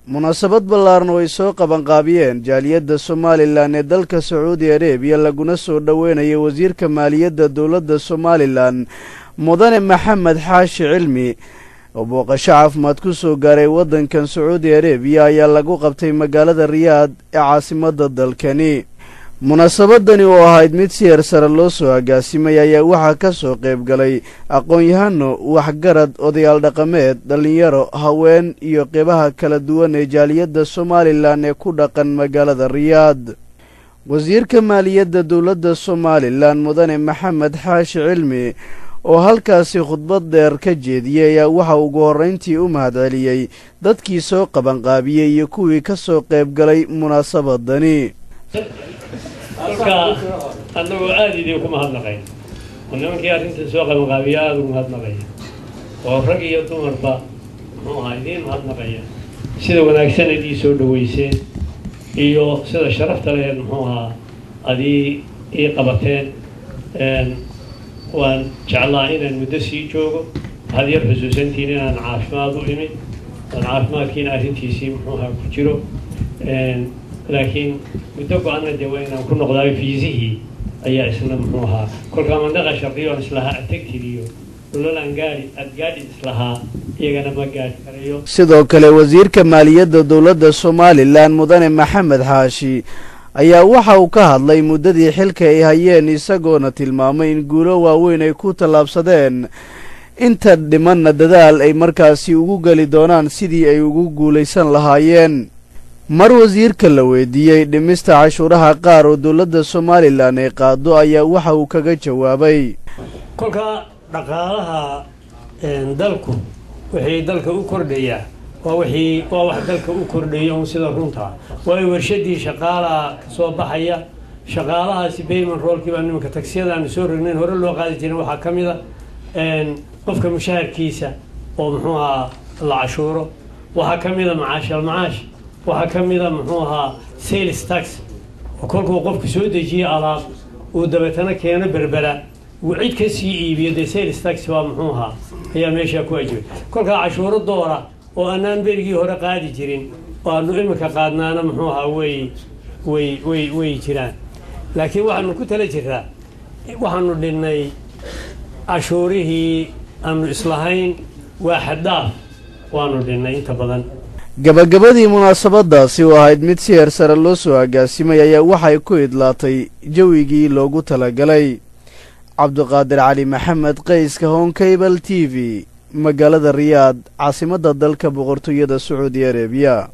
munaasabad ballaaran oo ay soo qabanqaabiyeen jaaliyadda Somaliland ee dalka Sacuudi Arabiya laguna soo dhaweynayay wasiirka maaliyadda dowladda Somaliland mudane Maxamed Xaashi Cilmi oo booqasho caafimaad ku soo gaaray waddankan Sacuudi Arabiya ayaa lagu qabtay magaalada Riyadh ee caasimadda dalkani. munaasabadani oo ahayd mid si heer sare loo soo agaasimay ayaa waxaa ka soo qayb galay aqoon-yahano, waxgarad, odayaal dhaqameed, dhalinyaro, haween iyo qeybaha kala duwan ee jaaliyadda Somaliland ee ku dhaqan magaalada Riyadh. wasiirka maaliyadda dowladda Somaliland mudane Maxamed Xaashi Cilmi oo halkaasi khudbad dheer ka jeediyay ayaa waxa ugu horreyntii u mahadceliyey dadkii soo qabanqaabiyey iyo kuwii ka soo qayb galay munaasabadani. anagoo aad idinku mahadnaqay nimankii arrinta soo qabanqaabiya aad ugu mahadnaqaya oo rag iyo dumarba muxuu ahaa idiin mahadnaqaya sida wanaagsan idii soo dhaweyseen iyo sida sharafta leh muxuu ahaa adii ii qabateen. waan jeclaa inaan muddo sii joogo, waxaad yar xusuusantiin inaan caafimaad u imid, aan caafimaadkiina arrintiisii muxuu ahaa ku jiro, laakiin muddo go-ana dee waa inaan ku noqdaayo fiisihii ayaa isna muxuu ahaa kolkaa mandaqa shardiyo aan islahaa atagtid iyo dhulalaan gaadhi aad gaadhi islahaa iyagana ma gaadhi karayo. sidoo kale wasiirka maaliyadda dowladda Somaliland mudane Maxamed Xaashi ayaa waxa uu ka hadlay muddadii xilka ay hayeen isagoona tilmaamay in guulo waaweyn ay ku tallaabsadeen inta dhimanna dadaal ay markaasi ugu geli doonaan sidii ay ugu guulaysan lahaayeen. mar wasiirka la weydiiyey dhimista cashuuraha qaar oo dowladda Somaliland ay qaado ayaa waxa uu kaga jawaabay kolka dhaqaalaha dalku wixii dalka u kordhaya waa wax dalka u kordhaya oo sida runta waa warshadii shaqaalaha soo baxaya shaqaalahaasi payment rollkii baa nimanka taksiyadaan soo rognayn hore loo qaadi jiray waxaa ka mid ah qofka mushaharkiisa oo muxuu ahaa la cashuuro, waxaa ka mid ah macaash waxaa ka mid ah muxuu ahaa sales tax oo kolkuu qofku soo dejiyo alaab uu dabeetana keeno berbera uu cid ka sii iibiyo dee sales tax waa muxuu ahaa ayaa meeshaa ku ajibay. kolkaa cashuuro doora oo aanaan berigii hore qaadi jirin oo aanu iminka qaadnaana muxuu ahaa way jiraan, laakiin waxaanu ku tala jiraa waxaanu dhinnay cashuurihii aanu islahayn waa xaddaaf waanu dhinnay inta badan. gabagabadii munaasabadaasi oo ahayd mid si heer sare loo soo agaasimay ayaa waxay ku idlaatay jawigii loogu talagalay. cabdiqaadir cali maxamed qayska Home Cable TV magaalada Riyadh caasimadda dalka boqortooyada Sacuudi Arabiya.